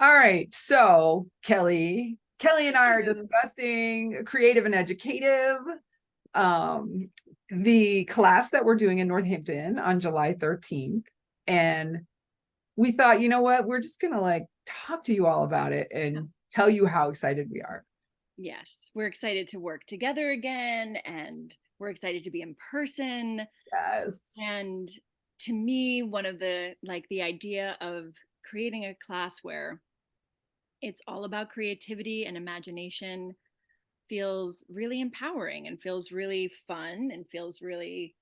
All right. So Kelly and I are discussing creative and educative, um, the class that we're doing in Northampton on July 13th. And we thought, you know what, we're just gonna like talk to you all about it and tell you how excited we are. Yes, we're excited to work together again, and we're excited to be in person. Yes. And to me, one of the idea of creating a class where it's all about creativity and imagination feels really empowering and feels really fun and feels really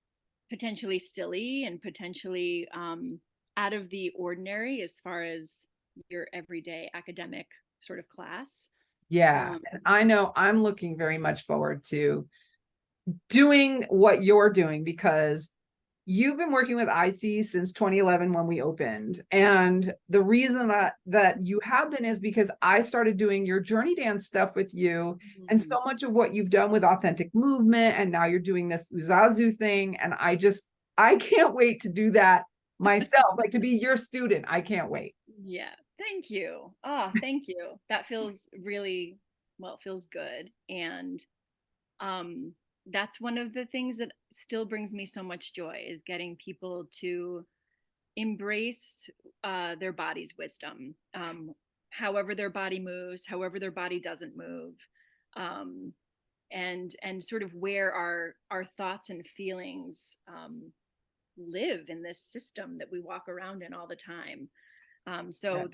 potentially silly and potentially out of the ordinary as far as your everyday academic sort of class. Yeah. Um, And I know I'm looking very much forward to doing what you're doing because you've been working with ISEE since 2011 when we opened. And the reason that you have been is because I started doing your journey dance stuff with you. And mhm. so much of what you've done with authentic movement, and now you're doing this Uzazu thing. And I can't wait to do that myself, like to be your student. I can't wait. Yeah, thank you. Oh, thank you. That feels really, well, it feels good. And um that's one of the things that still brings me so much joy is getting people to embrace their body's wisdom, however their body moves, however their body doesn't move, um, and sort of where our thoughts and feelings live in this system that we walk around in all the time. Yeah. So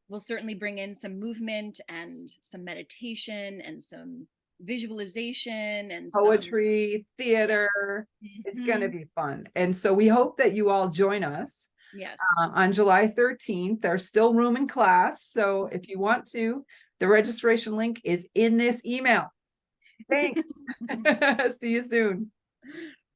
we'll certainly bring in some movement and some meditation and some visualization and some, Poetry, yeah. theater. It's going to Hmm. be fun. And so we hope that you all join us Yes. on July 13th. There's still room in class. So if you want to, the registration link is in this email. Thanks. See you soon.